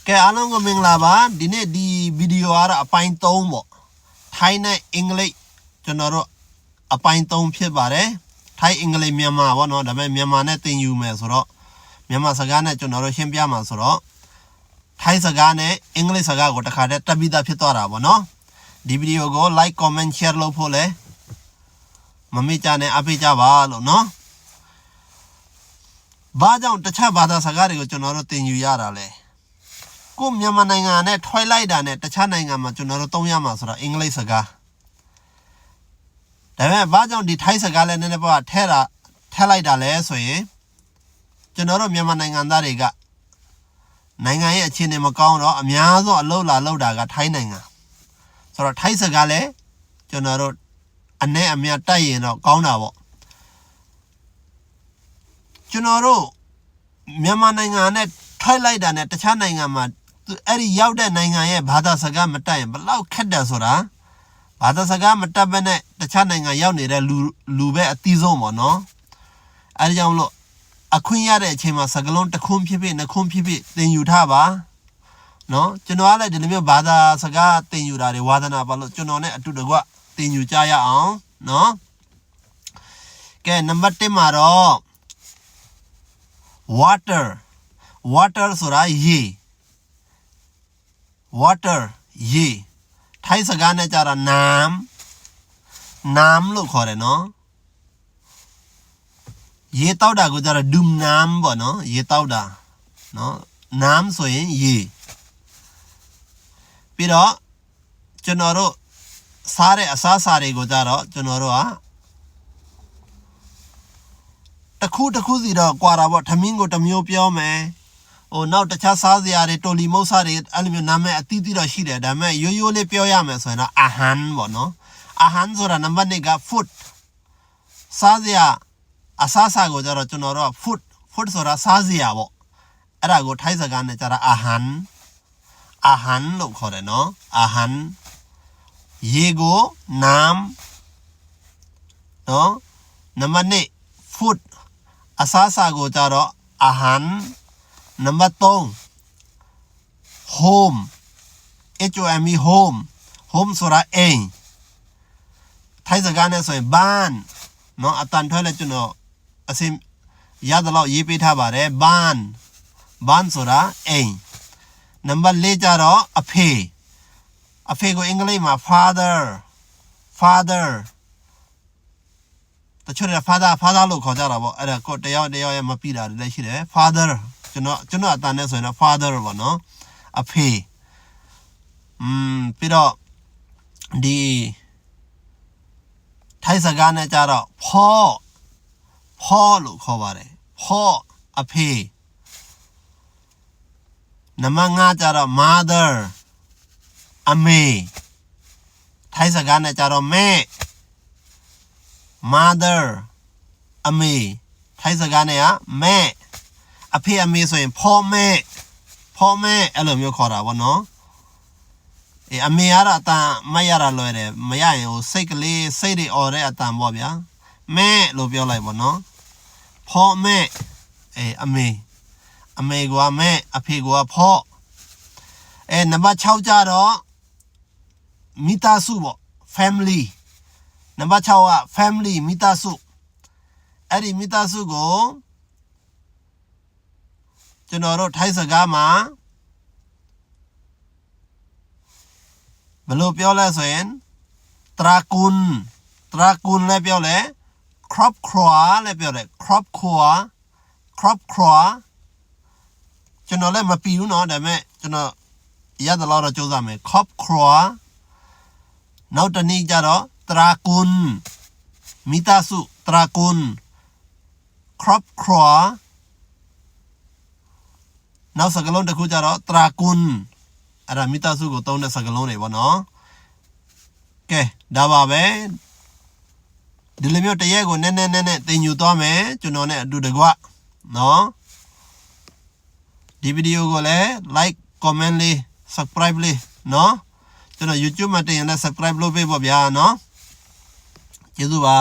ကဲအားလုံးကိုမင်္ဂလာပါဒီနေ့ဒီဗီဒီယိုအားအပိုင်း3ပေါ့ထိုင်းနဲ့အင်္ဂလိပ်ကျွန်တော်တို့အပိုင်း3ဖြစ်ပါတယ်ထိုင်းအင်္ဂလိပ်မြန်မာပေါ့နော်ဒါပေမဲ့မြန်မာနဲ့သင်ယူမယ်ဆိုတော့မြန်မာစကားနဲ့ကျွန်တော်တို့ရှင်းပြမှာဆိုတော့ထိုင်းစကားနဲ့အင်္ဂလိပ်စကားကိုတစ်ခါတည်းတက်ပြီးသားဖြစ်သွားတာပေါ့နော်ဒီဗီဒီယိုကို like comment share လုပ်ဖို့လဲမမေ့ကြနဲ့အားပေးကြပါလို့နော်ဘာကြောင့်တခြားဘာသာစကားတွေကိုကျွန်တော်တို့သင်ယူရတာလဲကိုမြန်မာနိုင်ငံနဲ့ထွိုက်လိုက်တာနဲ့တခြားနိုင်ငံမှာကျွန်တော်တို့သုံးရမှာဆိုတော့အင်္ဂလိပ်စကားဒါပေမဲ့ဘာကြောင့်ဒီထိုင်းစကားလည်းနည်းနည်းပါးထဲလိုက်တာလဲဆိုရင်ကျွန်တော်တို့မြန်မာနိုင်ငံသားတွေကနိုင်ငံရဲ့အခြေအနေမကောင်းတော့အများဆုံးအလုပ်တာကထိုင်းနိုင်ငံဆိုတော့ထိုင်းစကားလည်းကျွန်တော်တို့အများတိုက်ရင်တော့ကောင်းတာပေါ့ကျွန်တော်တို့မြန်မာနိုင်ငံနဲ့ထွိုက်လိုက်တာနဲ့တခြားနိုင်ငံမှာအဲ့ဒီရောက်တဲ့နိုင်ငံရဲ့ဘာသာစကားမတတ်ရင်ဘလောက်ခက်တယ်ဆိုတာဘာသာစကားမတတ်ဘဲနဲ့တခြားနိုင်ငံရောက်နေတဲ့လူပဲအသီးဆုံးပေါ့နော်အဲ့ဒီကြောင့်လို့အခွင့်ရတဲ့အချိန်မှာစကားလုံးတစ်ခုဖြစ်ဖြစ်နှစ်ခုဖြစ်ဖြစ်သင်ယူထားပါနော်ကျွန်တော်ကလည်းဒီလိုမျိုးဘာသာစကားသင်ယူတာတွေဝါသနာပါလို့ကျွန်တော်နဲ့အတူတကွသင်ယူကြရအောင်နော်ကဲနံပါတ်1မှာတော့ water ဆိုတာရေ water ရေထိုင်းစကားနဲ့ကြတာน้ำလို့ခေါ်တယ်နော်ရေတောက်တာကိုကြတာဒူးน้ำပေါ့နော်ရေတောက်တာနော်น้ำဆိုရင်ရေပြီးတော့ကျွန်တော်တို့စားတဲ့အစားအစာတွေကိုကြတော့ကျွန်တော်တို့ကတစ်ခုစီတော့ကွာတာပေါ့ထမင်းကိုတစ်မျိုးပြောမယ်ဟိုနောက်တခြားစားစရာတွေတိုလီမုတ်စားတွေအဲ့လိုမျိုးနာမည်အသီးသီးတော့ရှိတယ်ဒါပေမဲ့ရိုးလေးပြောရမယ်ဆိုရင်တော့အာဟန်ပေါ့နော်အာဟန်ဆိုတာနံပါတ်1က food စားစရာအစားအစာကိုကြတော့ကျွန်တော်တို့က food ဆိုတာစားစရာပေါ့အဲ့ဒါကိုထိုင်းစကားနဲ့ကြတာအာဟန်လို့ခေါ်တယ်နော်အာဟန်ရေကိုน้ำနော်နံပါတ်2 food အစားအစာကိုကြတော့အာဟန်နံပါတ်3 home home ဆိုတာအိမ်ထိုင်းစကားနဲ့ဆိုရင်บ้านเนาะအတန်ထွက်လဲကျွန်တော်အစင်ရတယ်လို့ရေးပေးထားပါတယ်บ้านဆိုတာအိမ်နံပါတ်4ကြတော့အဖေကိုအင်္ဂလိပ်မှာ father တချို့က father လို့ခေါ်ကြတာပေါ့အဲ့ဒါကိုတယောက်ရဲ့မပြတာလည်းရှိတယ် father ကျွန်တော်အတန်နဲ့ဆိုရင်တော့ father ပေါ့နော်အဖေပြီးတော့ဒီထိုင်းစကားနဲ့ကြတော့พ่อလို့ခေါ်ပါတယ်พ่อအဖေနံပါတ်5ကြတော့ mother အမေထိုင်းစကားနဲ့ကြတော့မဲ mother အမေထိုင်းစကားနဲ့ကမဲအဖေအမေဆိုရင်พ่อแม่အဲ့လိုမျိုးခေါ်တာပေါ့နော်အမေရတာအတန်မရတာလွယ်တယ်မရရင်ဟိုစိတ်တွေអော်တဲ့အတန်ပေါ့ဗျာမဲလို့ပြောလိုက်ပေါ့နော်พ่อแม่အမေကမဲအဖေကพ่อနံပါတ်6ကြတော့မိသားစုပေါ့ family နံပါတ်6က family မိသားစုအဲ့ဒီမိသားစုကိုကျွန်တော်တို့ထိုင်းစကားမှာဘယ်လိုပြောလဲဆိုရင်ตระกูลလည်းပြောလဲครอบครัวလည်းပြောတယ်ครอบครัวကျွန်တော်လည်းမပြီးဘူးเนาะဒါပေမဲ့ကျွန်တော်ရတယ်လို့တော့ကြိုးစားမယ်ครอบครัวနောက်တနည်းကြတော့ตระกูลမိသားစုตระกูลครอบครัวနောက်စကားလုံးတစ်ခုကြတော့ตระกูลအဲ့ဒါမိသားစုကိုသုံးတဲ့စကားလုံးတွေပေါ့နော်ကဲဒါပါပဲဒီလိုမျိုးတရက်ကိုနည်းနည်းသင်ယူသွားမယ်ကျွန်တော်နဲ့အတူတကွနော်ဒီဗီဒီယိုကိုလည်း like comment လေး subscribe လေးနော်ကျွန်တော် YouTube မှာတင်ရင်လည်း subscribe လုပ်ပေးပါဗျာနော်ကျေးဇူးပါ